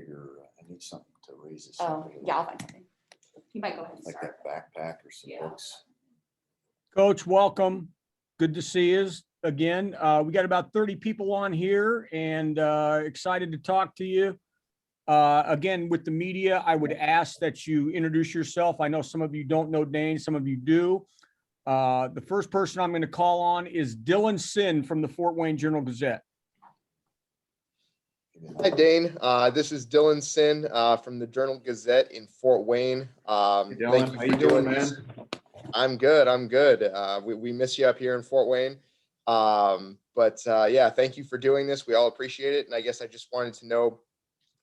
I need something to raise this. Oh, yeah, I'll find something. You might go ahead and Like start. that backpack or some books. Coach, welcome. Good to see you again. We got about 30 people on here and excited to talk to you. Again, with the media, I would ask that you introduce yourself. I know some of you don't know Dane, some of you do. The first person I'm going to call on is Dylan Sin from the Fort Wayne Journal-Gazette. Hi, Dane. This is Dylan Sin from the Journal-Gazette in Fort Wayne. Hey, Dylan, Thank you how for you doing, doing this. man? I'm good. I'm good. We miss you up here in Fort Wayne. Yeah, thank you for doing this. We all appreciate it. And I guess I just wanted to know,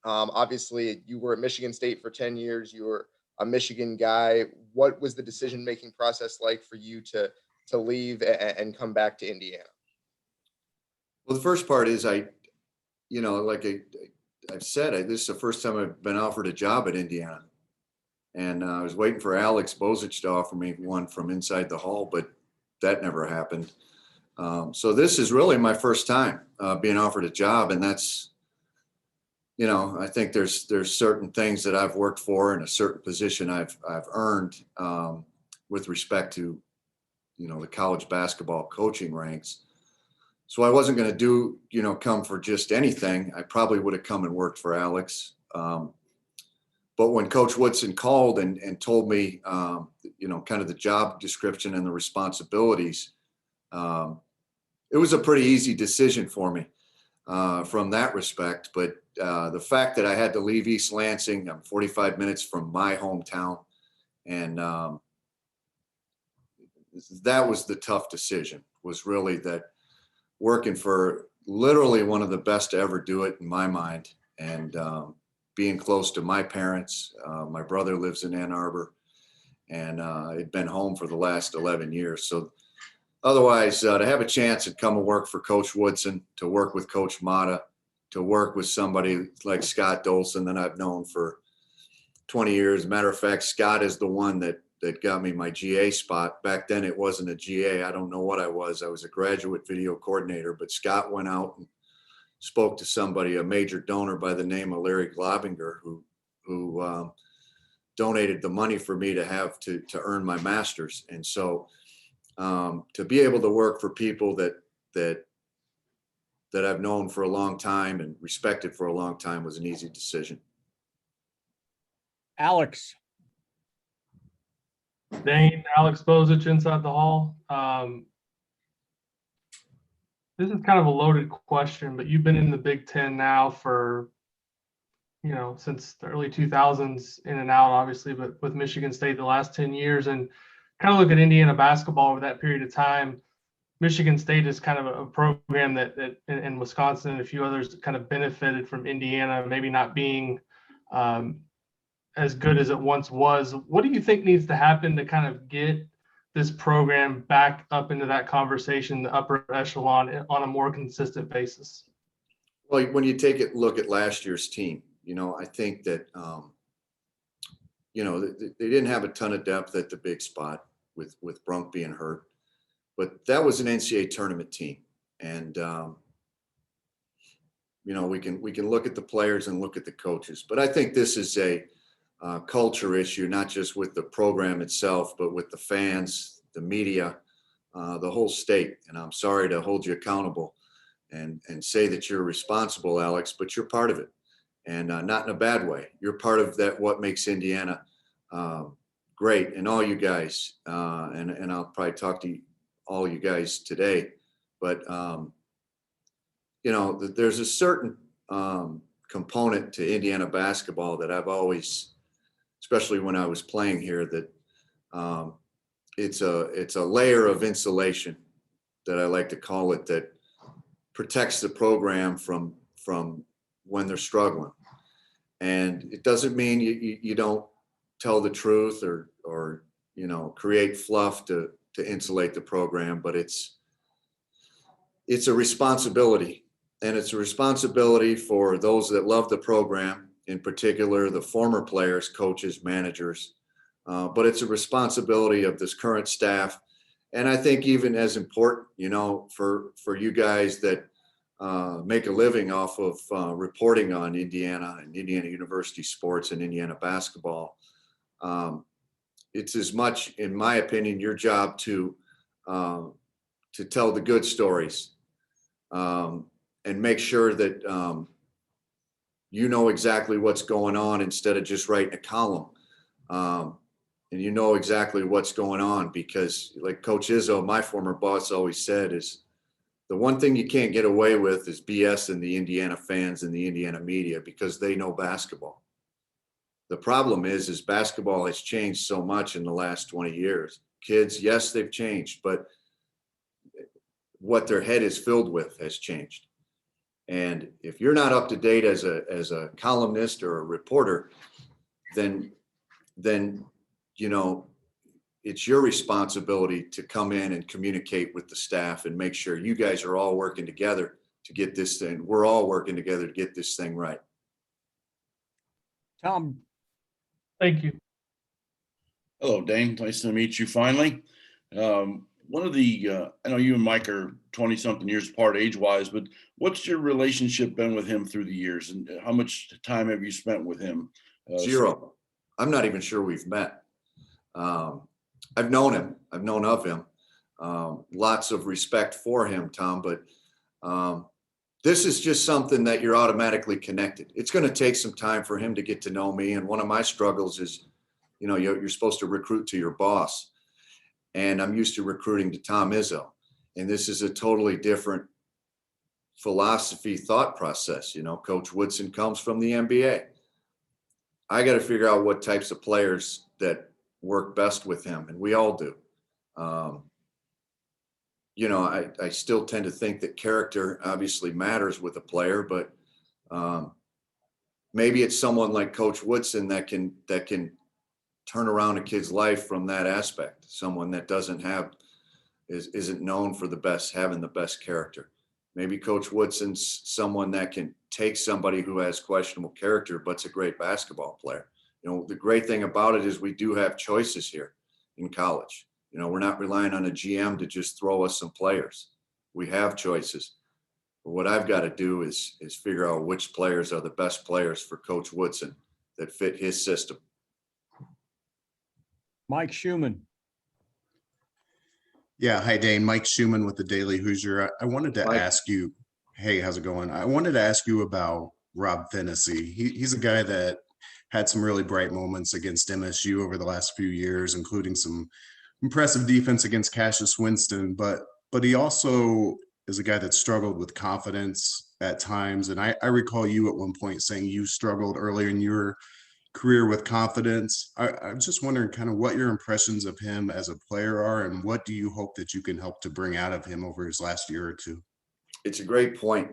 obviously you were at Michigan State for 10 years. You were a Michigan guy. What was the decision-making process like for you to leave and come back to Indiana? Well, the first part is like I've said, this is the first time I've been offered a job at Indiana. And I was waiting for Alex Bozich to offer me one from inside the hall, but that never happened. So this is really my first time being offered a job. And that's, I think there's certain things that I've worked for and a certain position I've earned with respect to, the college basketball coaching ranks. So I wasn't going to come for just anything. I probably would have come and worked for Alex. But when Coach Woodson called and told me, kind of the job description and the responsibilities, it was a pretty easy decision for me from that respect. But the fact that I had to leave East Lansing, I'm 45 minutes from my hometown, and that was the tough decision, was really that working for literally one of the best to ever do it in my mind, and being close to my parents. My brother lives in Ann Arbor, and I'd been home for the last 11 years. So otherwise, to have a chance to come and work for Coach Woodson, to work with Coach Mata, to work with somebody like Scott Dolson that I've known for 20 years. Matter of fact, Scott is the one that got me my GA spot. Back then it wasn't a GA. I don't know what I was. I was a graduate video coordinator, but Scott went out and spoke to somebody, a major donor by the name of Larry Globinger, who donated the money for me to have to earn my master's. And so to be able to work for people that I've known for a long time and respected for a long time was an easy decision. Alex. Dane, Alex Bozich inside the hall. This is kind of a loaded question, but you've been in the Big Ten now for, since the early 2000s, in and out, obviously, but with Michigan State the last 10 years, and kind of look at Indiana basketball over that period of time. Michigan State is kind of a program that in Wisconsin and a few others kind of benefited from Indiana maybe not being as good as it once was. What do you think needs to happen to kind of get this program back up into that conversation, the upper echelon, on a more consistent basis? Well, when you look at last year's team, I think that, they didn't have a ton of depth at the big spot with Brunk being hurt, but that was an NCAA tournament team. And, we can look at the players and look at the coaches, but I think this is a culture issue, not just with the program itself, but with the fans, the media, the whole state. And I'm sorry to hold you accountable and say that you're responsible, Alex, but you're part of it, and not in a bad way. You're part of that, what makes Indiana great, and all you guys, and I'll probably talk to all you guys today, but there's a certain component to Indiana basketball that I've always, especially when I was playing here, that it's a layer of insulation that I like to call it, that protects the program from when they're struggling. And it doesn't mean you don't tell the truth or create fluff to insulate the program, but it's a responsibility, and it's a responsibility for those that love the program, in particular the former players, coaches, managers, but it's a responsibility of this current staff. And I think even as important, for you guys that make a living off of reporting on Indiana and Indiana University sports and Indiana basketball. It's as much, in my opinion, your job to tell the good stories and make sure that you know exactly what's going on instead of just writing a column. And you know exactly what's going on, because like Coach Izzo, my former boss, always said, is the one thing you can't get away with is BS in the Indiana fans and the Indiana media, because they know basketball. The problem is basketball has changed so much in the last 20 years. Kids, yes, they've changed, but what their head is filled with has changed. And if you're not up to date as a columnist or a reporter, then you know, it's your responsibility to come in and communicate with the staff and make sure you guys are all working together to get this thing. We're all working together to get this thing right. Tom, Thank you. Hello, Dane. Nice to meet you finally. One of the, I know you and Mike are 20 something years apart age wise, but what's your relationship been with him through the years, and how much time have you spent with him? Zero. I'm not even sure we've met. I've known him. I've known of him. Lots of respect for him, Tom, but this is just something that you're automatically connected. It's going to take some time for him to get to know me. And one of my struggles is, you know, you're supposed to recruit to your boss. And I'm used to recruiting to Tom Izzo. And this is a totally different philosophy, thought process. You know, Coach Woodson comes from the NBA. I got to figure out what types of players that work best with him. And we all do. You know, I still tend to think that character obviously matters with a player, but maybe it's someone like Coach Woodson that can turn around a kid's life from that aspect. Someone that isn't known for having the best character. Maybe Coach Woodson's someone that can take somebody who has questionable character, but's a great basketball player. You know, the great thing about it is we do have choices here in college. You know, we're not relying on a GM to just throw us some players. We have choices. But what I've got to do is figure out which players are the best players for Coach Woodson that fit his system. Mike Schumann. Yeah. Hi, Dane. Mike Schumann with the Daily Hoosier. I wanted to Mike. ask you, hey, how's it going? I wanted to ask you about Rob Phinisee. He's a guy that had some really bright moments against MSU over the last few years, including some impressive defense against Cassius Winston, but he also is a guy that struggled with confidence at times. And I recall you at one point saying you struggled earlier in your career with confidence. I'm just wondering kind of what your impressions of him as a player are, and what do you hope that you can help to bring out of him over his last year or two? It's a great point.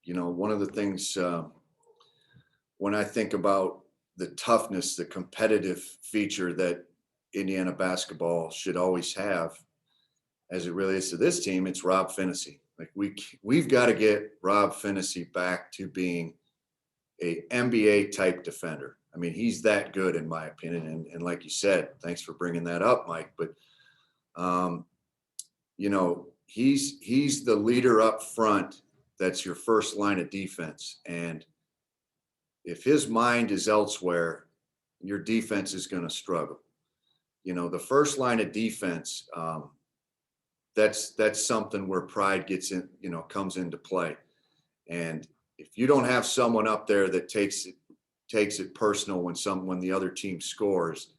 You know, one of the things when I think about the toughness, the competitive feature that Indiana basketball should always have as it relates to this team, it's Rob Phinisee. Like we've got to get Rob Phinisee back to being a NBA type defender. I mean, he's that good in my opinion. And like you said, thanks for bringing that up, Mike. But, you know, he's the leader up front. That's your first line of defense. And if his mind is elsewhere, your defense is going to struggle. You know, the first line of defense, that's something where pride gets in, you know, comes into play. And if you don't have someone up there that takes it personal when the other team scores,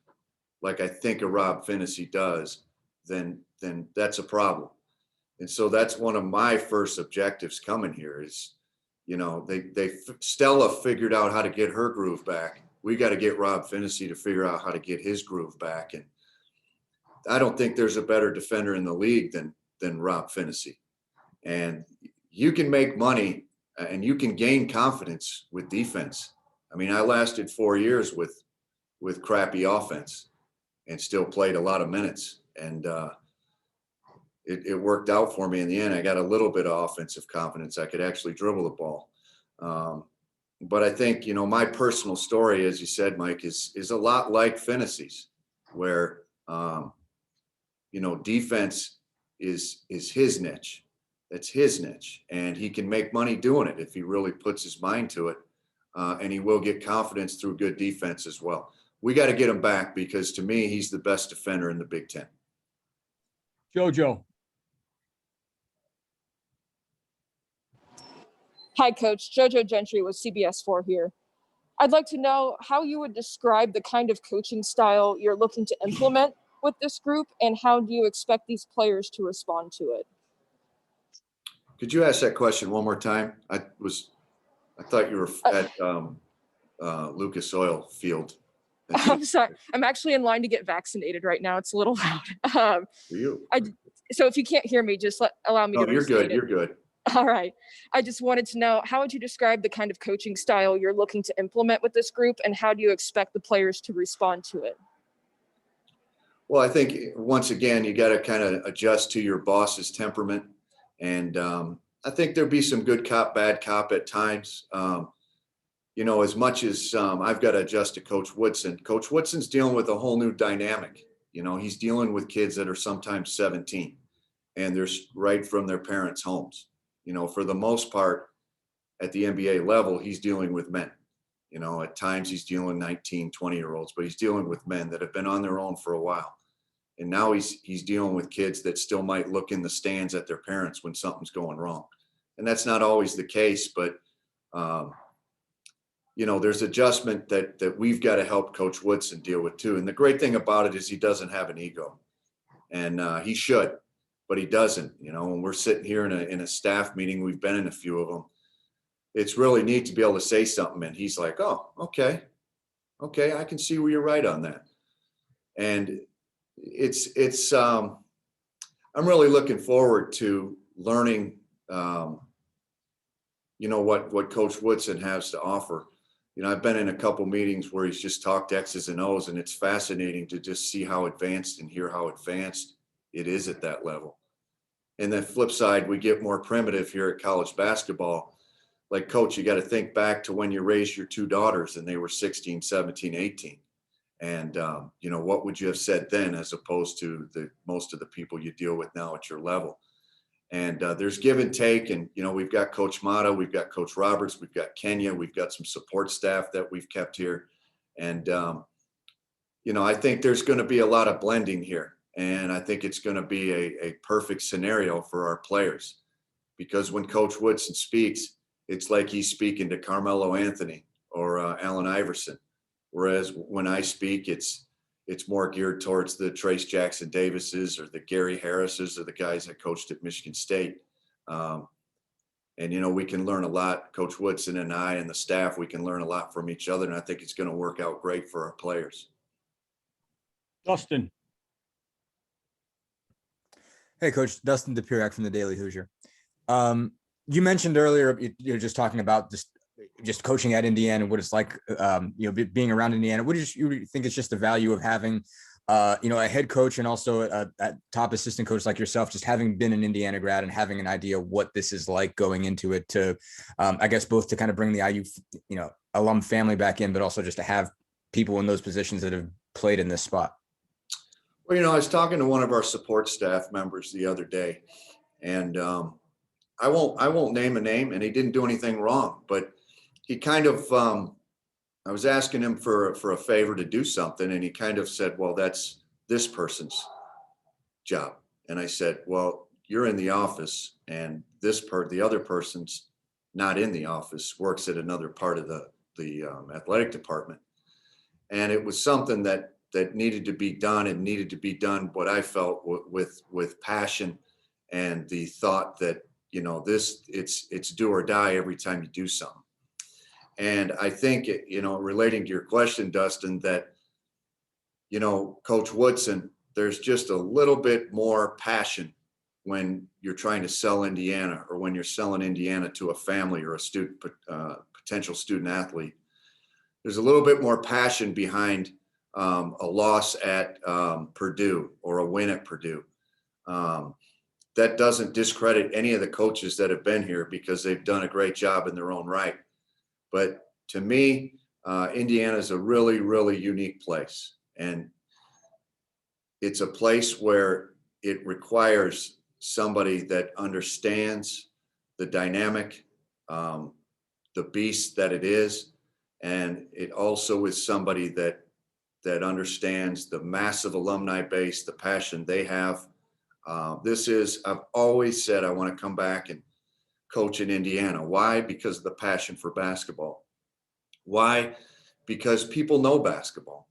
like I think a Rob Phinisee does, then that's a problem. And so that's one of my first objectives coming here is, you know, Stella figured out how to get her groove back. We got to get Rob Phinisee to figure out how to get his groove back. And I don't think there's a better defender in the league than Rob Phinisee. And you can make money and you can gain confidence with defense. I mean, I lasted 4 years with crappy offense and still played a lot of minutes. And it worked out for me in the end. I got a little bit of offensive confidence. I could actually dribble the ball. But I think, you know, my personal story, as you said, Mike, is a lot like Phinisee's, where, you know, defense is his niche. That's his niche, and he can make money doing it if he really puts his mind to it. And he will get confidence through good defense as well. We got to get him back because to me, he's the best defender in the Big Ten. Jojo. Hi, Coach. Jojo Gentry with CBS4 here. I'd like to know how you would describe the kind of coaching style you're looking to implement with this group, and how do you expect these players to respond to it? Could you ask that question one more time? I thought you were at Lucas Oil Field. I'm sorry. I'm actually in line to get vaccinated right now. It's a little loud. For you. So if you can't hear me, just allow me No, to you're restate good. it. You're good. All right. I just wanted to know, how would you describe the kind of coaching style you're looking to implement with this group, and how do you expect the players to respond to it? Well, I think once again, you got to kind of adjust to your boss's temperament. And I think there'll be some good cop, bad cop at times. You know, as much as I've got to adjust to Coach Woodson. Coach Woodson's dealing with a whole new dynamic. You know, he's dealing with kids that are sometimes 17 and they're right from their parents' homes. You know, for the most part at the NBA level, he's dealing with men. You know, at times he's dealing 19, 20-year-olds, but he's dealing with men that have been on their own for a while. And now he's dealing with kids that still might look in the stands at their parents when something's going wrong. And that's not always the case, but you know, there's adjustment that we've got to help Coach Woodson deal with too. And the great thing about it is he doesn't have an ego, and he should, but he doesn't. You know, when we're sitting here in a staff meeting, we've been in a few of them. It's really neat to be able to say something, and he's like, "Oh, okay, I can see where you're right on that." And it's I'm really looking forward to learning, you know, what Coach Woodson has to offer. You know, I've been in a couple meetings where he's just talked X's and O's, and it's fascinating to just see how advanced and hear how advanced it is at that level. And then flip side, we get more primitive here at college basketball. Like, Coach, you got to think back to when you raised your two daughters and they were 16, 17, 18. And, you know, what would you have said then as opposed to most of the people you deal with now at your level? And there's give and take. And, you know, we've got Coach Mata, we've got Coach Roberts, we've got Kenya, we've got some support staff that we've kept here. And, you know, I think there's going to be a lot of blending here. And I think it's going to be a perfect scenario for our players. Because when Coach Woodson speaks, it's like he's speaking to Carmelo Anthony or Allen Iverson. Whereas when I speak, it's more geared towards the Trace Jackson Davises or the Gary Harrises or the guys that coached at Michigan State. And, you know, we can learn a lot. Coach Woodson and I and the staff, we can learn a lot from each other. And I think it's going to work out great for our players. Dustin. Hey, Coach. Dustin DePirac from the Daily Hoosier. You mentioned earlier, you're just talking about just coaching at Indiana, what it's like, you know, being around Indiana. What do you think is just the value of having, you know, a head coach and also a top assistant coach like yourself, just having been an Indiana grad and having an idea what this is like going into it to, I guess, both to kind of bring the IU, you know, alum family back in, but also just to have people in those positions that have played in this spot? Well, you know, I was talking to one of our support staff members the other day, and I won't name a name, and he didn't do anything wrong, but he kind of, I was asking him for a favor to do something, and he kind of said, well, that's this person's job. And I said, well, you're in the office, and the other person's not in the office, works at another part of the athletic department. And it was something that needed to be done, and needed to be done what I felt with passion, and the thought that, you know, it's do or die every time you do something. And I think, you know, relating to your question, Dustin, that, you know, Coach Woodson, there's just a little bit more passion when you're trying to sell Indiana, or when you're selling Indiana to a family or a student, potential student athlete. There's a little bit more passion behind a loss at Purdue or a win at Purdue. That doesn't discredit any of the coaches that have been here, because they've done a great job in their own right. But to me, Indiana is a really, really unique place. And it's a place where it requires somebody that understands the dynamic, the beast that it is. And it also is somebody that understands the massive alumni base, the passion they have. I've always said I want to come back and coach in Indiana. Why? Because of the passion for basketball. Why? Because people know basketball.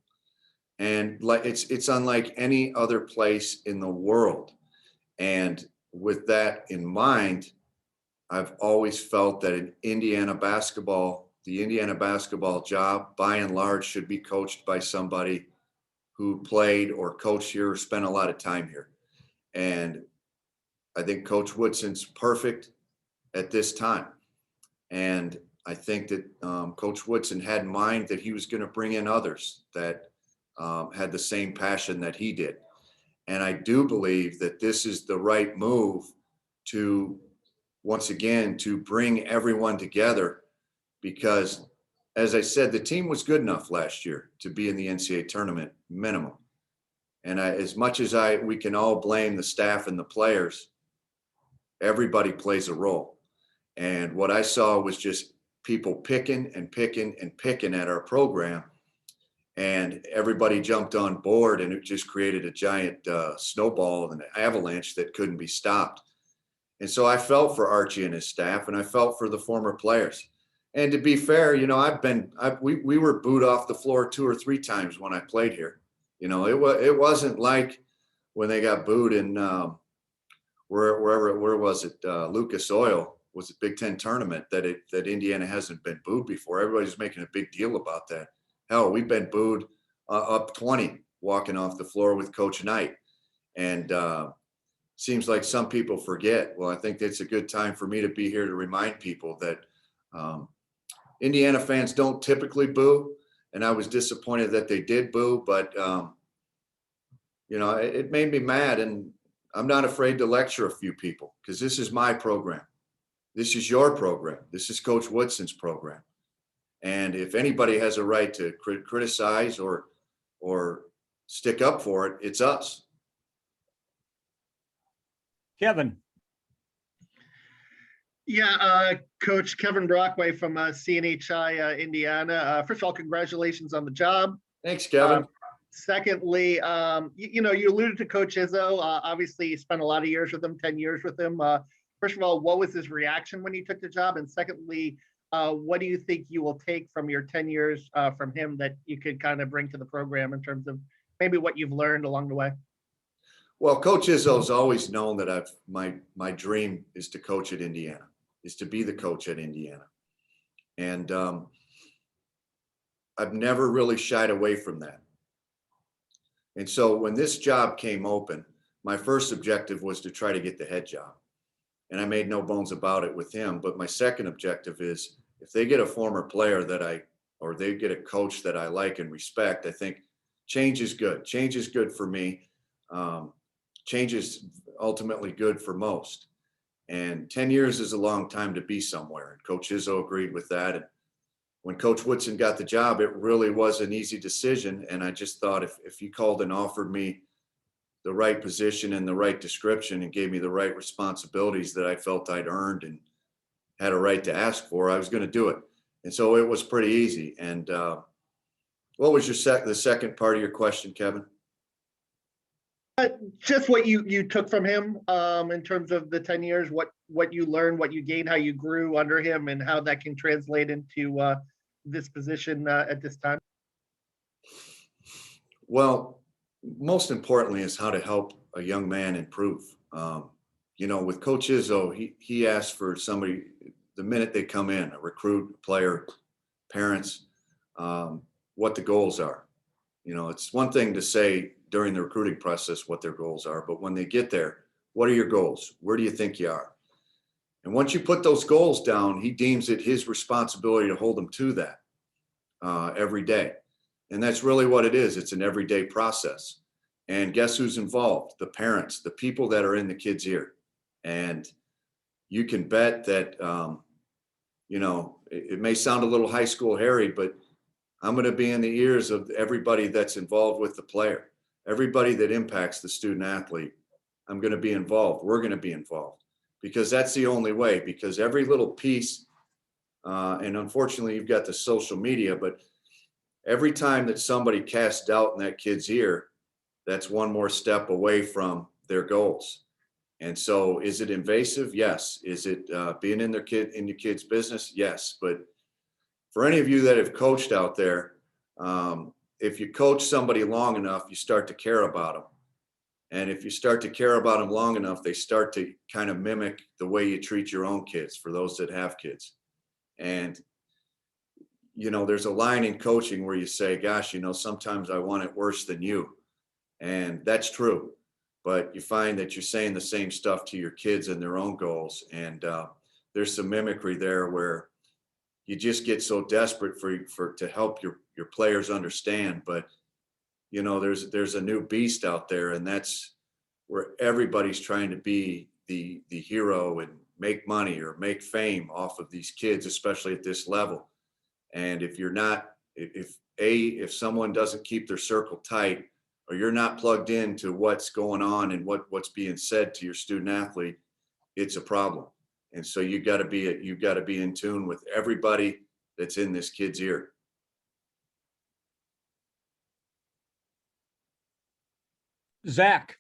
And like it's unlike any other place in the world. And with that in mind, I've always felt that in Indiana basketball, the Indiana basketball job, by and large, should be coached by somebody who played or coached here or spent a lot of time here. And I think Coach Woodson's perfect at this time. And I think that Coach Woodson had in mind that he was going to bring in others that had the same passion that he did. And I do believe that this is the right move to, once again, to bring everyone together, because as I said, the team was good enough last year to be in the NCAA tournament minimum. And as much as we can all blame the staff and the players, everybody plays a role. And what I saw was just people picking and picking and picking at our program. And everybody jumped on board, and it just created a giant snowball and an avalanche that couldn't be stopped. And so I felt for Archie and his staff, and I felt for the former players. And to be fair, you know, we were booed off the floor 2 or 3 times when I played here. You know, it wasn't like when they got booed in where was it? Lucas Oil was a Big Ten tournament that Indiana hasn't been booed before. Everybody's making a big deal about that. Hell, we've been booed up 20 walking off the floor with Coach Knight. And seems like some people forget. Well, I think it's a good time for me to be here to remind people that Indiana fans don't typically boo. And I was disappointed that they did boo, but you know, it made me mad. And I'm not afraid to lecture a few people, because this is my program. This is your program. This is Coach Woodson's program. And if anybody has a right to criticize or stick up for it, it's us. Kevin. Yeah, Coach Kevin Brockway from CNHI Indiana. First of all, congratulations on the job. Thanks, Kevin. Secondly, you know, you alluded to Coach Izzo. Obviously, you spent a lot of years with him, 10 years with him. First of all, what was his reaction when he took the job? And secondly, what do you think you will take from your 10 years from him that you could kind of bring to the program in terms of maybe what you've learned along the way? Well, Coach Izzo's always known that my dream is to coach at Indiana, is to be the coach at Indiana. And I've never really shied away from that. And so when this job came open, my first objective was to try to get the head job. And I made no bones about it with him. But my second objective is, if they get a former player or they get a coach that I like and respect, I think change is good. Change is good for me. Change is ultimately good for most. And 10 years is a long time to be somewhere. And Coach Izzo agreed with that. And when Coach Woodson got the job, it really was an easy decision. And I just thought if he called and offered me the right position and the right description and gave me the right responsibilities that I felt I'd earned and had a right to ask for, I was going to do it. And so it was pretty easy. And what was the second part of your question, Kevin? Just what you took from him in terms of the 10 years, what you learned, what you gained, how you grew under him, and how that can translate into this position at this time. Well, most importantly is how to help a young man improve. You know, with Coach Izzo, he asked for somebody the minute they come in, a recruit, a player, parents, what the goals are. You know, it's one thing to say during the recruiting process what their goals are, but when they get there, what are your goals? Where do you think you are? And once you put those goals down, he deems it his responsibility to hold them to that every day. And that's really what it is. It's an everyday process. And guess who's involved? The parents, the people that are in the kid's ear. And you can bet that, you know, it may sound a little high school Harry, but I'm going to be in the ears of everybody that's involved with the player, everybody that impacts the student athlete. I'm going to be involved. We're going to be involved, because that's the only way, because every little piece, and unfortunately you've got the social media, but every time that somebody casts doubt in that kid's ear, that's one more step away from their goals. And so is it invasive? Yes. Is it being in your kid's business? Yes. But for any of you that have coached out there, if you coach somebody long enough, you start to care about them. And if you start to care about them long enough, they start to kind of mimic the way you treat your own kids, for those that have kids. And, you know, there's a line in coaching where you say, gosh, you know, sometimes I want it worse than you. And that's true. But you find that you're saying the same stuff to your kids and their own goals. And there's some mimicry there where you just get so desperate to help your players understand. But, you know, there's a new beast out there, and that's where everybody's trying to be the hero and make money or make fame off of these kids, especially at this level. And if you're not, if someone doesn't keep their circle tight, or you're not plugged into what's going on and what's being said to your student athlete, it's a problem. And so you've got to be in tune with everybody that's in this kid's ear. Zach.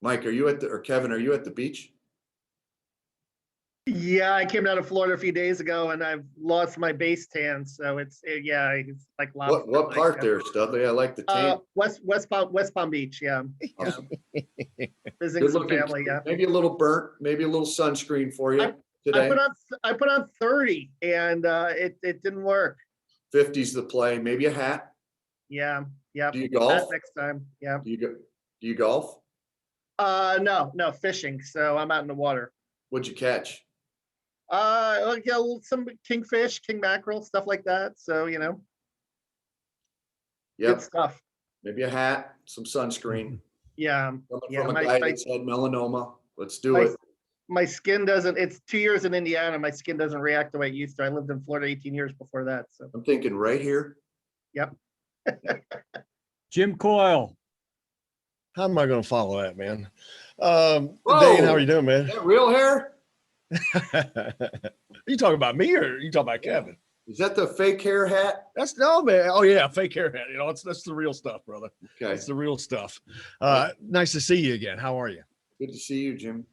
Mike, or Kevin, are you at the beach? Yeah, I came down to Florida a few days ago and I've lost my base tan. So it's like lobster. What part there, Studley? I like the tan. West Palm Beach. Yeah. Awesome. Visiting Good some looking, family. Yeah. maybe a little burnt, maybe a little sunscreen for you today. I put on 30 and it didn't work. 50's the play. Maybe a hat. Yeah. Yeah. Do you golf? Next time. Yeah. Do you golf? No, fishing. So I'm out in the water. What'd you catch? Yeah, some kingfish, king mackerel, stuff like that. So, you know, Yep. good stuff. Maybe a hat, some sunscreen. Yeah. Coming from a guy that's had melanoma. Let's do it. My skin doesn't, it's 2 years in Indiana. My skin doesn't react the way it used to. I lived in Florida 18 years before that. So I'm thinking right here. Yep. Jim Coyle. How am I going to follow that, man? Whoa. Dane, how are you doing, man? Is that real hair? You talking about me or you talking about Kevin? Is that the fake hair hat? That's no, man. Oh yeah, fake hair hat. You know, that's the real stuff, brother. Okay. That's the real stuff. Nice to see you again. How are you? Good to see you, Jim.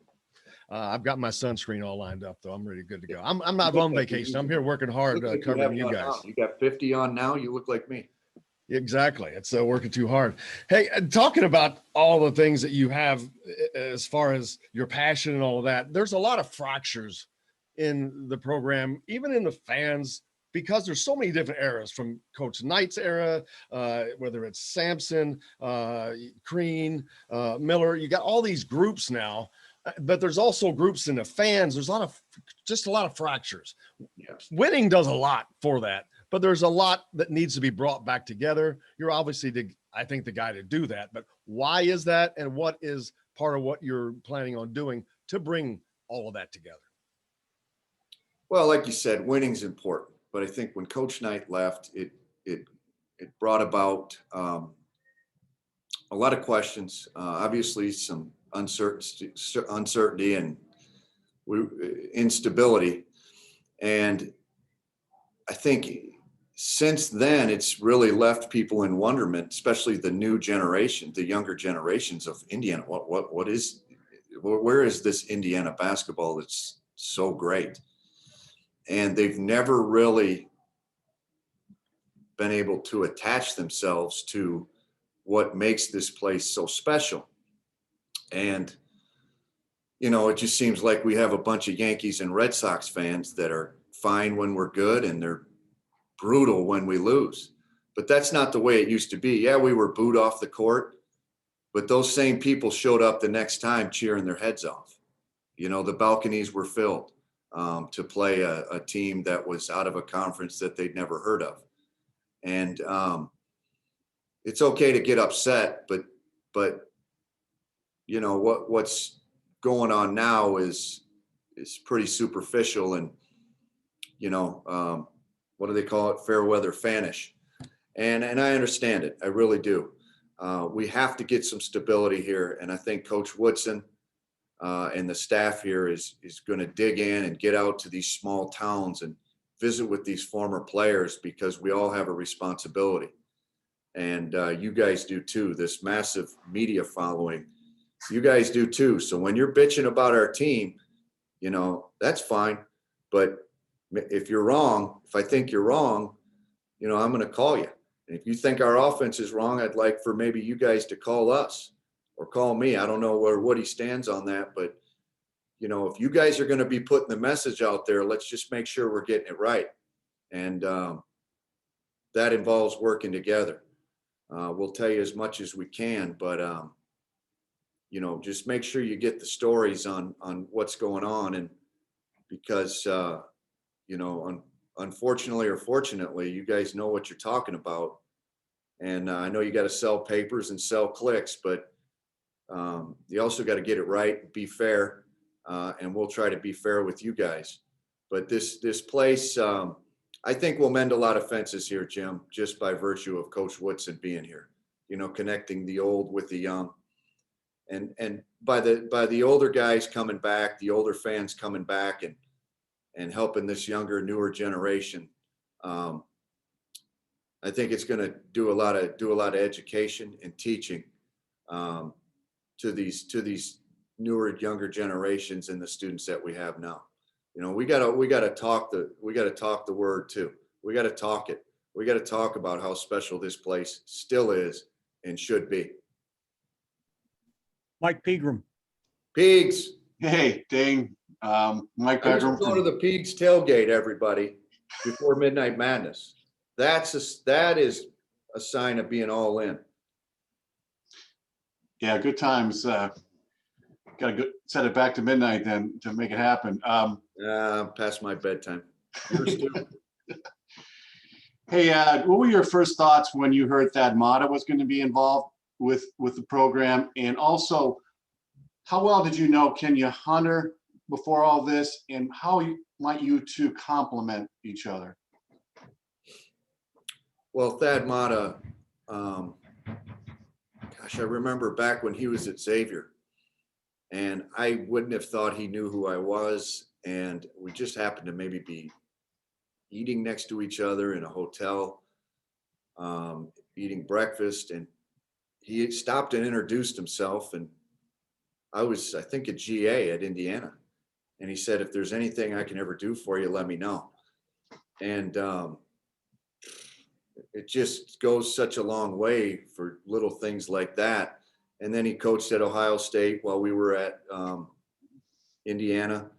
I've got my sunscreen all lined up, though. I'm ready, good to go. I'm not on vacation. I'm here working hard, covering you guys. You got 50 on now. You look like me. Exactly. It's working too hard. Hey, talking about all the things that you have as far as your passion and all of that, there's a lot of fractures in the program, even in the fans, because there's so many different eras from Coach Knight's era, whether it's Sampson, Crean, Miller, you got all these groups now, but there's also groups in the fans. There's a lot of fractures. Yes. Winning does a lot for that, but there's a lot that needs to be brought back together. You're obviously, I think, the guy to do that, but why is that? And what is part of what you're planning on doing to bring all of that together? Well, like you said, winning's important, but I think when Coach Knight left, it brought about a lot of questions, obviously some uncertainty and instability. And I think since then, it's really left people in wonderment, especially the new generation, the younger generations of Indiana. Where is this Indiana basketball that's so great? And they've never really been able to attach themselves to what makes this place so special. And, you know, it just seems like we have a bunch of Yankees and Red Sox fans that are fine when we're good and they're brutal when we lose. But that's not the way it used to be. Yeah, we were booed off the court, but those same people showed up the next time cheering their heads off. You know, the balconies were filled to play a team that was out of a conference that they'd never heard of. And it's okay to get upset, but you know, what's going on now is pretty superficial and, you know, what do they call it? Fair weather fanish. And I understand it. I really do. we have to get some stability here. And I think Coach Woodson and the staff here is going to dig in and get out to these small towns and visit with these former players, because we all have a responsibility. And you guys do too, this massive media following. You guys do too. So when you're bitching about our team, you know, that's fine. But if you're wrong, if I think you're wrong, you know, I'm going to call you. And if you think our offense is wrong, I'd like for maybe you guys to call us or call me. I don't know where Woody stands on that, but you know, if you guys are going to be putting the message out there, let's just make sure we're getting it right. And that involves working together. We'll tell you as much as we can, but you know, just make sure you get the stories on what's going on. And because you know, unfortunately or fortunately, you guys know what you're talking about. And I know you got to sell papers and sell clicks, but you also got to get it right, be fair, and we'll try to be fair with you guys. But this place, I think we'll mend a lot of fences here, Jim, just by virtue of Coach Woodson being here. You know, connecting the old with the young, and by the older guys coming back, the older fans coming back, and helping this younger, newer generation. I think it's going to do a lot of education and teaching to these newer, younger generations and the students that we have now. You know, we gotta talk the word too. We got to talk it. We got to talk about how special this place still is and should be. Mike Pegram. Peegs. Hey, Dane. Mike I used Pegram. to go to the Peegs tailgate, everybody, before Midnight Madness. That is a sign of being all in. Yeah, good times. Got to set it back to midnight then to make it happen. Past my bedtime. Yours too. Hey, what were your first thoughts when you heard Thad Matta was going to be involved with the program? And also, how well did you know Kenya Hunter before all this, and how might you two complement each other? Well, Thad Matta, gosh, I remember back when he was at Xavier, and I wouldn't have thought he knew who I was. And we just happened to maybe be eating next to each other in a hotel, eating breakfast, and he stopped and introduced himself. And I think, at GA at Indiana. And he said, if there's anything I can ever do for you, let me know. And it just goes such a long way for little things like that. And then he coached at Ohio State while we were at Indiana.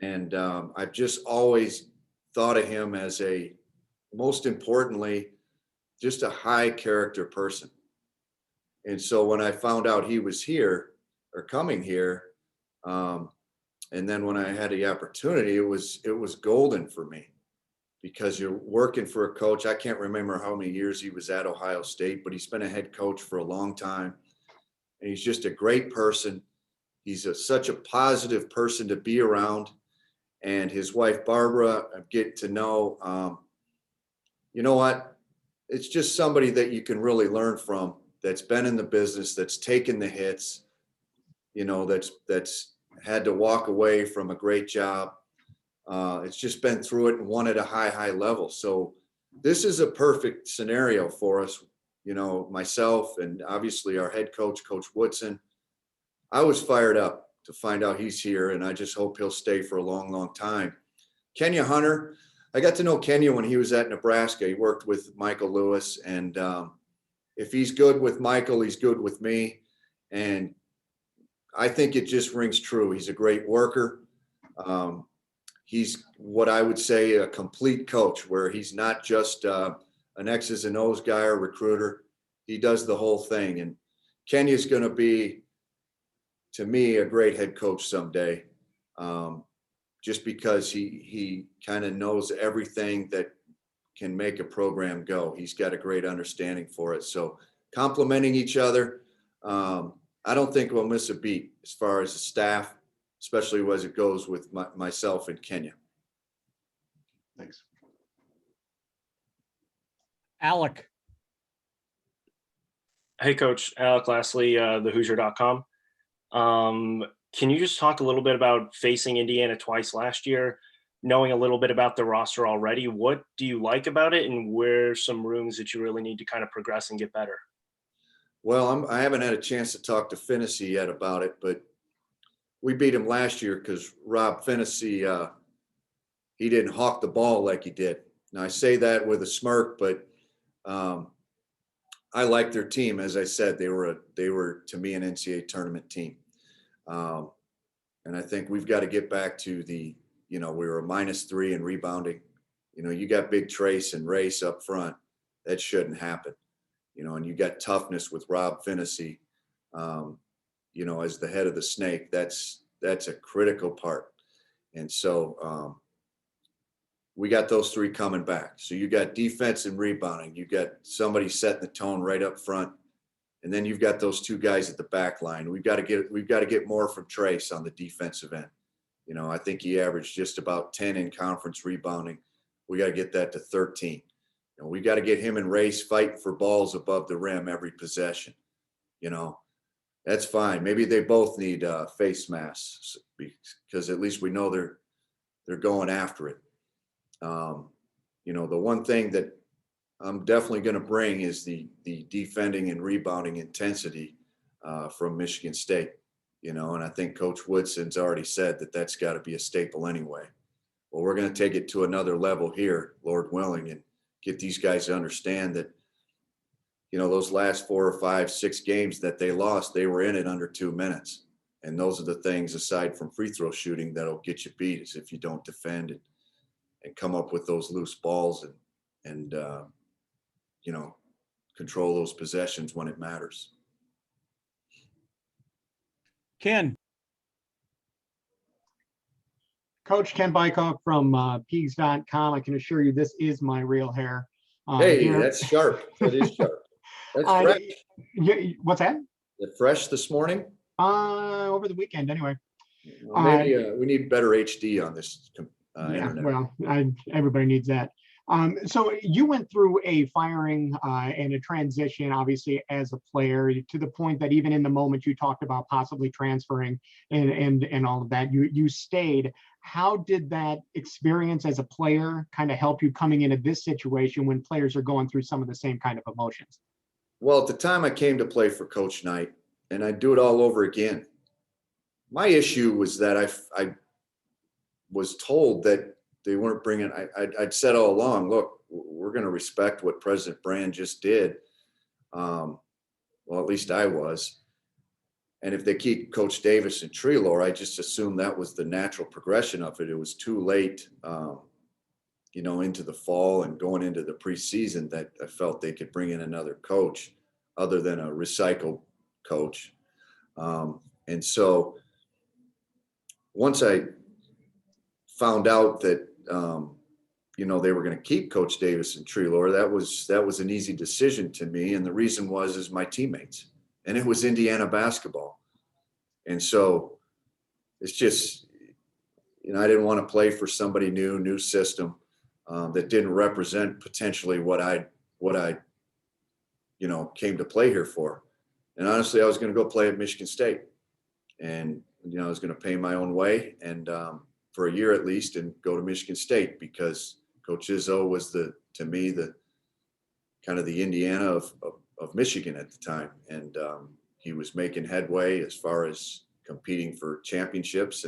And I've just always thought of him as most importantly, just a high character person. And so when I found out he was here or coming here, and then when I had the opportunity, it was golden for me, because you're working for a coach. I can't remember how many years he was at Ohio State, but he's been a head coach for a long time. And he's just a great person. He's such a positive person to be around. And his wife, Barbara, I get to know, you know what? It's just somebody that you can really learn from, that's been in the business, that's taken the hits, you know, that's had to walk away from a great job. It's just been through it and won at a high level. So this is a perfect scenario for us, you know, myself and obviously our head coach, Coach Woodson. I was fired up to find out he's here, and I just hope he'll stay for a long time. Kenya Hunter, I got to know Kenya when he was at Nebraska. He worked with Michael Lewis, and if he's good with Michael, he's good with me. And I think it just rings true. He's a great worker. He's what I would say a complete coach, where he's not just an X's and O's guy or recruiter. He does the whole thing. And Kenya's going to be, to me, a great head coach someday, just because he kind of knows everything that can make a program go. He's got a great understanding for it. So complementing each other, I don't think we'll miss a beat as far as the staff, especially as it goes with myself and Kenya. Thanks. Alec. Hey, Coach. Alec Lastly, thehoosier.com. Can you just talk a little bit about facing Indiana twice last year, knowing a little bit about the roster already? What do you like about it, and where's some rooms that you really need to kind of progress and get better? Well, I haven't had a chance to talk to Phinisee yet about it, but we beat him last year because Rob Phinisee, he didn't hawk the ball like he did. Now I say that with a smirk, but I like their team. As I said, they were to me an NCAA tournament team. And I think we've got to get back to we were a -3 in rebounding. You got big Trace and Race up front. That shouldn't happen. And you got toughness with Rob Phinisee, as the head of the snake. That's a critical part. And so we got those three coming back. So you got defense and rebounding. You got somebody setting the tone right up front. And then you've got those two guys at the back line. We've got to get more from Trace on the defensive end. I think he averaged just about 10 in conference rebounding. We got to get that to 13. We got to get him and Race fighting for balls above the rim every possession. That's fine. Maybe they both need face masks because at least we know they're going after it. The one thing that I'm definitely going to bring is the defending and rebounding intensity from Michigan State, and I think Coach Woodson's already said that that's got to be a staple anyway. Well, we're going to take it to another level here, Lord willing, and get these guys to understand that, those last 4 or 5, 6 games that they lost, they were in it under 2 minutes. And those are the things, aside from free throw shooting, that'll get you beat, is if you don't defend it and come up with those loose balls and control those possessions when it matters. Ken. Coach Ken Bycock from Peegs.com. I can assure you this is my real hair. Hey, here. that's sharp. That is sharp. That's fresh. What's that? Is it fresh this morning? Over the weekend, anyway. Well, maybe we need better HD on this internet. Well, everybody needs that. So you went through a firing and a transition, obviously, as a player, to the point that even in the moment you talked about possibly transferring and all of that, you stayed. How did that experience as a player kind of help you coming into this situation when players are going through some of the same kind of emotions? Well, at the time I came to play for Coach Knight, and I'd do it all over again. My issue was that I was told that they weren't bringing, I'd said all along, look, we're going to respect what President Brand just did. Well, at least I was. And if they keep Coach Davis and Treelor, I just assumed that was the natural progression of it. It was too late, into the fall and going into the preseason that I felt they could bring in another coach other than a recycled coach. And so once I found out that, they were going to keep Coach Davis and Treelor, that was an easy decision to me. And the reason is my teammates, and it was Indiana basketball. And so it's just, I didn't want to play for somebody new system that didn't represent potentially what I came to play here for. And honestly, I was going to go play at Michigan State, and, I was going to pay my own way and for a year at least and go to Michigan State, because Coach Izzo was to me, the kind of the Indiana of Michigan at the time. And he was making headway as far as competing for championships.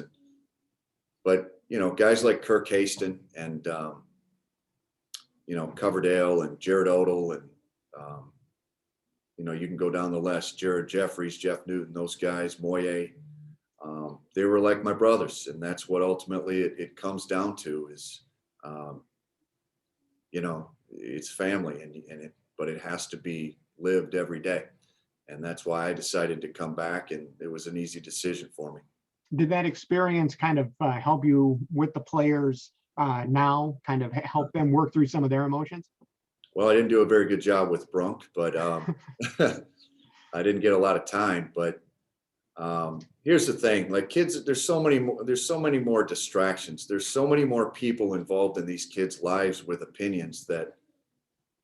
But guys like Kirk Haston and, Coverdale and Jared Odell and, you can go down the list, Jared Jeffries, Jeff Newton, those guys, Moye, they were like my brothers. And that's what ultimately it comes down to is, it's family but it has to be lived every day. And that's why I decided to come back, and it was an easy decision for me. Did that experience kind of help you with the players now, kind of help them work through some of their emotions? Well, I didn't do a very good job with Brunk, but I didn't get a lot of time. But here's the thing: like kids, there's so many more distractions. There's so many more people involved in these kids' lives with opinions that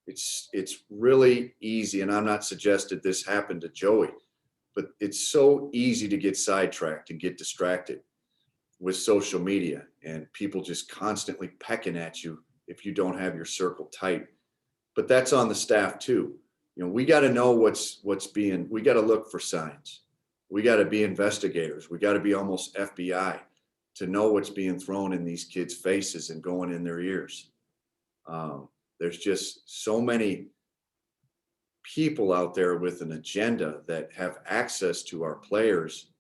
it's really easy, and I'm not suggesting this happened to Joey, but it's so easy to get sidetracked and get distracted with social media and people just constantly pecking at you if you don't have your circle tight. But that's on the staff too. You know, we got to know we got to look for signs. We got to be investigators. We got to be almost FBI to know what's being thrown in these kids' faces and going in their ears. There's just so many people out there with an agenda that have access to our players.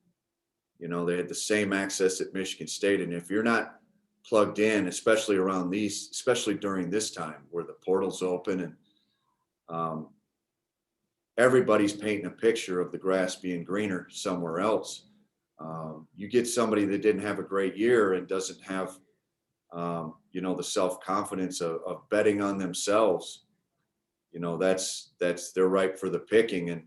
You know, they had the same access at Michigan State. And if you're not plugged in, especially around these, especially during this time where the portal's open and everybody's painting a picture of the grass being greener somewhere else. You get somebody that didn't have a great year and doesn't have, you know, the self-confidence of betting on themselves. You know, they're ripe for the picking. And,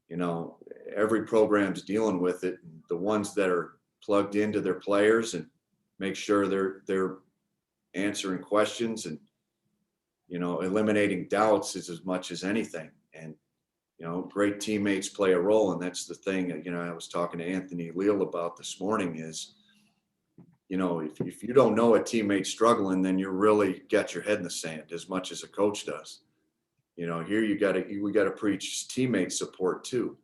you know, every program's dealing with it. The ones that are plugged into their players and make sure they're answering questions and, you know, eliminating doubts is as much as anything. And, you know, great teammates play a role. And that's the thing, you know, I was talking to Anthony Leal about this morning is, you know, if you don't know a teammate's struggling, then you're really got your head in the sand as much as a coach does. You know, here we got to preach teammate support too,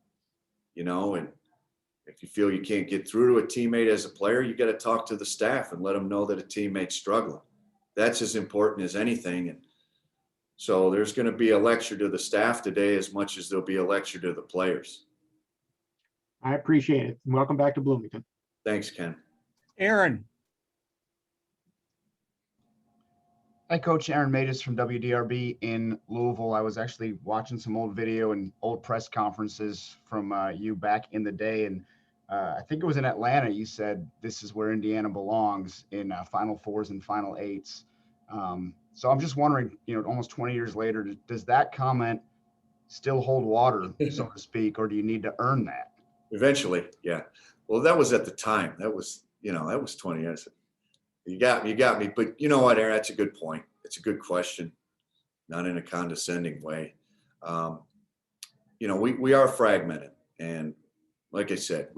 you know, and if you feel you can't get through to a teammate as a player, you got to talk to the staff and let them know that a teammate's struggling. That's as important as anything. And so there's going to be a lecture to the staff today as much as there'll be a lecture to the players. I appreciate it. Welcome back to Bloomington. Thanks, Ken. Aaron. Hi, Coach. Aaron Matus from WDRB in Louisville. I was actually watching some old video and old press conferences from you back in the day. And I think it was in Atlanta. You said this is where Indiana belongs in Final Fours and Final Eights. So I'm just wondering, you know, almost 20 years later, does that comment still hold water, so to speak, or do you need to earn that? Eventually, yeah. Well, that was at the time. That was, you know, that was 20 years. You got me. But you know what, Aaron, that's a good point. It's a good question, not in a condescending way. You know, we are fragmented. And like I said,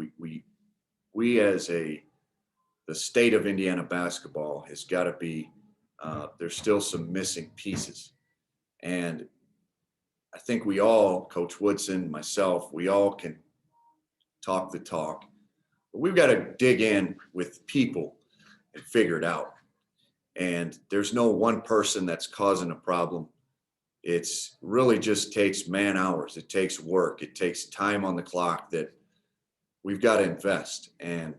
we as the state of Indiana basketball has got to be, there's still some missing pieces. And I think we all, Coach Woodson, myself, we all can talk the talk. But we've got to dig in with people and figure it out. And there's no one person that's causing a problem. It's really just takes man hours. It takes work. It takes time on the clock that we've got to invest. And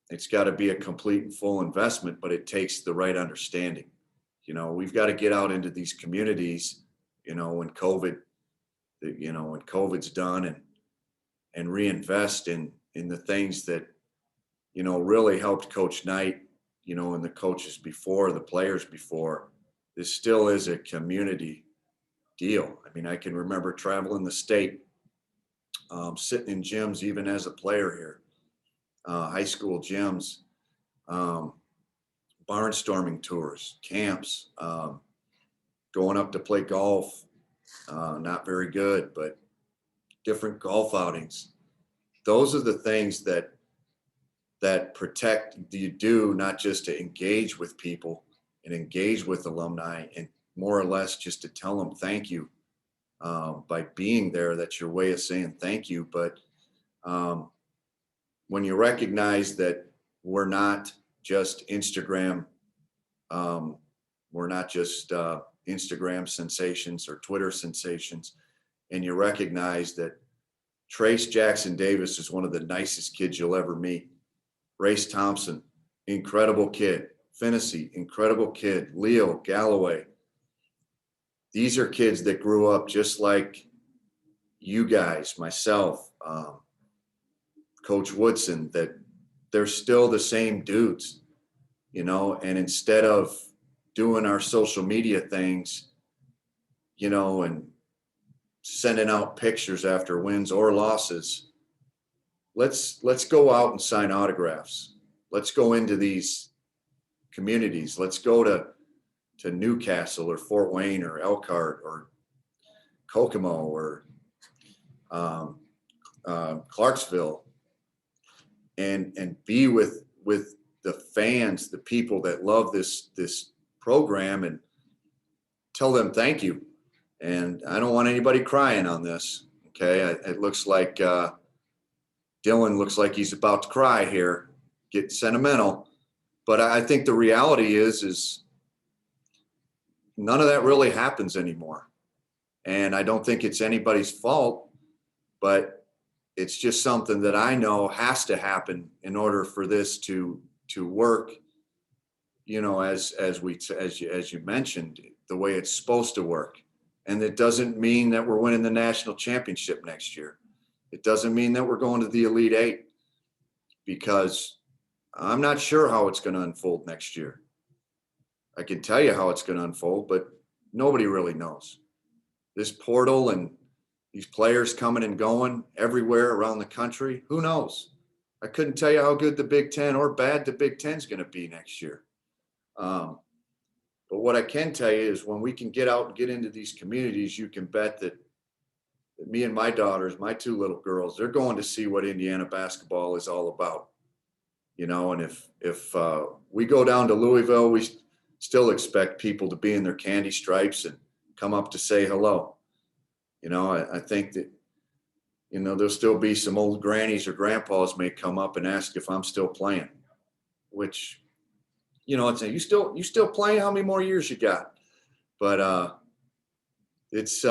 it's got to be a complete and full investment, but it takes the right understanding. You know, we've got to get out into these communities, you know, when COVID's done and reinvest in the things that, you know, really helped Coach Knight, you know, and the coaches before, the players before. This still is a community deal. I mean, I can remember traveling the state, sitting in gyms, even as a player here, high school gyms, barnstorming tours, camps, going up to play golf, not very good, but different golf outings. Those are the things that protect you do, not just to engage with people and engage with alumni and more or less just to tell them thank you by being there. That's your way of saying thank you. But when you recognize that we're not just Instagram, Instagram sensations or Twitter sensations, and you recognize that Trace Jackson Davis is one of the nicest kids you'll ever meet. Race Thompson, incredible kid. Phinisee, incredible kid. Leo Galloway. These are kids that grew up just like you guys, myself, Coach Woodson, that they're still the same dudes, you know, and instead of doing our social media things, you know, and sending out pictures after wins or losses, let's go out and sign autographs. Let's go into these communities. Let's go to Newcastle or Fort Wayne or Elkhart or Kokomo or Clarksville, and be with the fans, the people that love this program, and tell them thank you. And I don't want anybody crying on this. Okay, it looks like Dylan looks like he's about to cry here, get sentimental. But I think the reality is none of that really happens anymore. And I don't think it's anybody's fault, but it's just something that I know has to happen in order for this to work, you know, as you mentioned, the way it's supposed to work. And it doesn't mean that we're winning the national championship next year. It doesn't mean that we're going to the Elite Eight, because I'm not sure how it's going to unfold next year. I can tell you how it's going to unfold, but nobody really knows. This portal and these players coming and going everywhere around the country, who knows? I couldn't tell you how good the Big Ten or bad the Big Ten is going to be next year. But what I can tell you is when we can get out and get into these communities, you can bet that me and my daughters, my two little girls, they're going to see what Indiana basketball is all about. You know, and if we go down to Louisville, we still expect people to be in their candy stripes and come up to say hello. You know, I think that, you know, there'll still be some old grannies or grandpas may come up and ask if I'm still playing, which, you know, it's a, you still playing? How many more years you got? But it's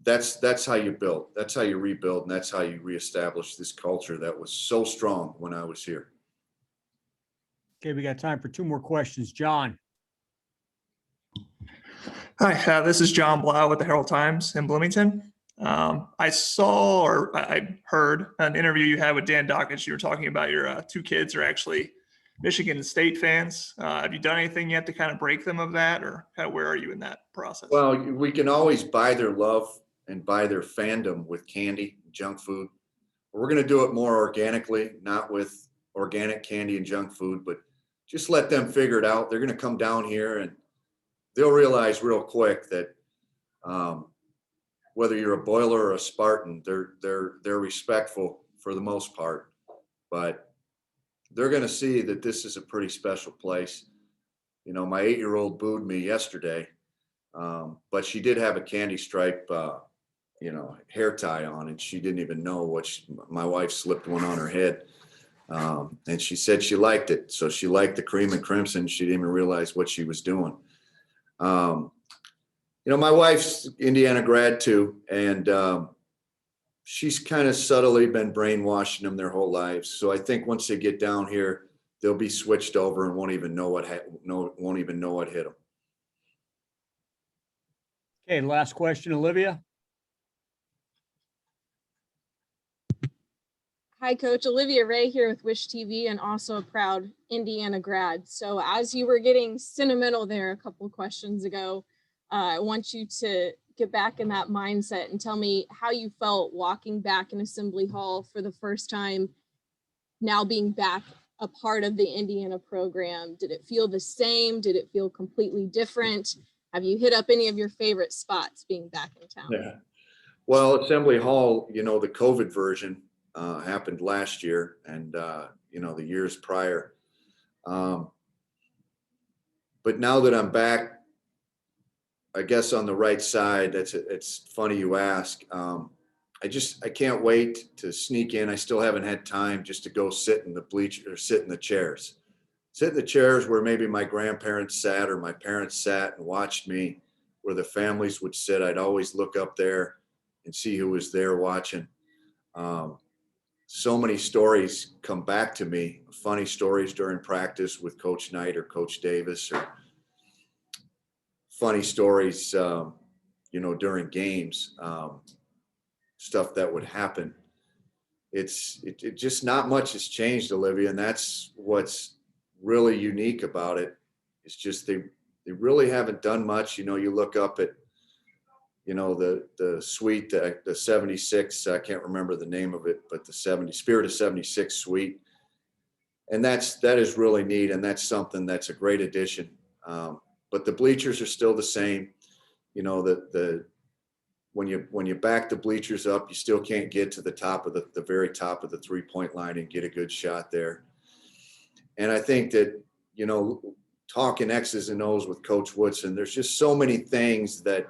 that's how you build. That's how you rebuild, and that's how you reestablish this culture that was so strong when I was here. Okay, we got time for two more questions. John. Hi, this is John Blau with the Herald Times in Bloomington. I saw, or I heard an interview you had with Dan Dockich. You were talking about your two kids are actually Michigan State fans. Have you done anything yet to kind of break them of that, or kind of where are you in that process? Well, we can always buy their love and buy their fandom with candy, junk food. We're going to do it more organically, not with organic candy and junk food, but just let them figure it out. They're going to come down here and they'll realize real quick that whether you're a Boiler or a Spartan, they're respectful for the most part, but they're going to see that this is a pretty special place. You know, my 8-year-old booed me yesterday, but she did have a candy stripe, you know, hair tie on, and she didn't even know what my wife slipped one on her head. And she said she liked it. So she liked the cream and crimson. She didn't even realize what she was doing. You know, my wife's Indiana grad too, and she's kind of subtly been brainwashing them their whole lives. So I think once they get down here, they'll be switched over and won't even know what hit them. Okay, last question, Olivia. Hi, Coach. Olivia Ray here with Wish TV and also a proud Indiana grad. So as you were getting sentimental there a couple of questions ago, I want you to get back in that mindset and tell me how you felt walking back in Assembly Hall for the first time, now being back a part of the Indiana program. Did it feel the same? Did it feel completely different? Have you hit up any of your favorite spots being back in town? Yeah. Well, Assembly Hall, you know, the COVID version happened last year and, you know, the years prior. But now that I'm back, I guess on the right side, it's funny you ask. I can't wait to sneak in. I still haven't had time just to go sit in the bleachers or sit in the chairs. Sit in the chairs where maybe my grandparents sat or my parents sat and watched me, where the families would sit. I'd always look up there and see who was there watching. So many stories come back to me, funny stories during practice with Coach Knight or Coach Davis, or funny stories, you know, during games, stuff that would happen. It just not much has changed, Olivia, and that's what's really unique about it. It's just they really haven't done much. You know, you look up at, you know, the suite, the 76, I can't remember the name of it, but the Spirit of 76 suite. And that is really neat. And that's something that's a great addition But the bleachers are still the same. You know, when you back the bleachers up, you still can't get to the top of the very top of the 3-point line and get a good shot there. And I think that, you know, talking X's and O's with Coach Woodson, there's just so many things that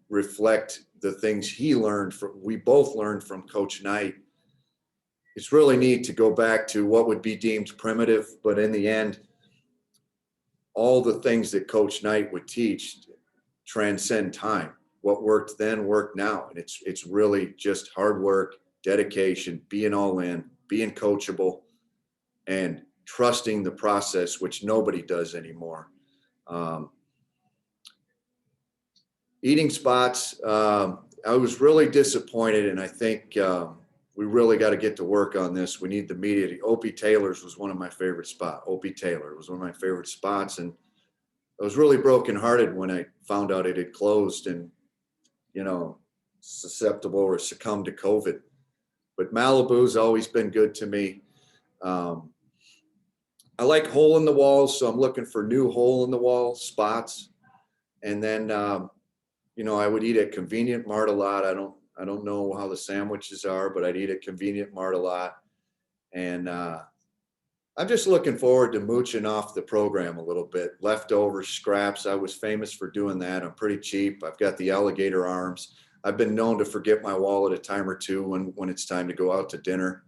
reflect the things we both learned from Coach Knight. It's really neat to go back to what would be deemed primitive, but in the end, all the things that Coach Knight would teach transcend time. What worked then worked now. And it's really just hard work, dedication, being all in, being coachable, and trusting the process, which nobody does anymore. Eating spots, I was really disappointed, and I think we really got to get to work on this. We need the media. Opie Taylor's was one of my favorite spots. Opie Taylor was one of my favorite spots, and I was really brokenhearted when I found out it had closed and, you know, susceptible or succumbed to COVID. But Malibu's always been good to me. I like hole in the walls, so I'm looking for new hole in the wall spots. And then, you know, I would eat at Convenient Mart a lot. I don't know how the sandwiches are, but I'd eat at Convenient Mart a lot. And I'm just looking forward to mooching off the program a little bit. Leftover scraps. I was famous for doing that. I'm pretty cheap. I've got the alligator arms. I've been known to forget my wallet a time or two when it's time to go out to dinner.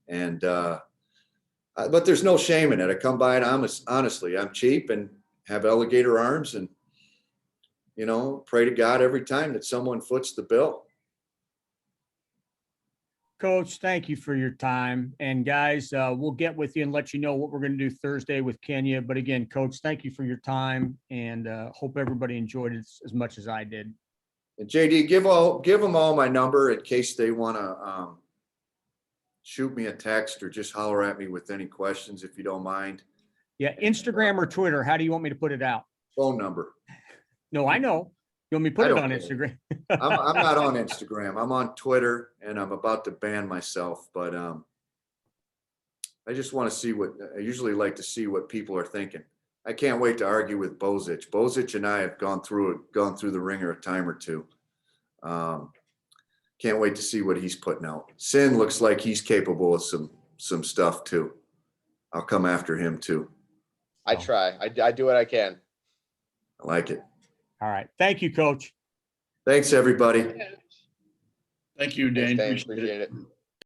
And, but there's no shame in it. I come by and honestly, I'm cheap and have alligator arms and, you know, pray to God every time that someone foots the bill. Coach, thank you for your time. And guys, we'll get with you and let you know what we're going to do Thursday with Kenya. But again, Coach, thank you for your time, and hope everybody enjoyed it as much as I did. And JD, give them all my number in case they want to shoot me a text or just holler at me with any questions, if you don't mind. Yeah, Instagram or Twitter. How do you want me to put it out? Phone number. No, I know. You want me to put I it don't on care. Instagram? I'm not on Instagram. I'm on Twitter, and I'm about to ban myself. But I just want to see I usually like to see what people are thinking. I can't wait to argue with Bozich. Bozich and I have gone through the ringer a time or two. Can't wait to see what he's putting out. Sin looks like he's capable of some stuff too. I'll come after him too. I try. I do what I can. I like it. All right. Thank you, Coach. Thanks, everybody. Thank you, Dane. Thanks, Dane. Appreciate it.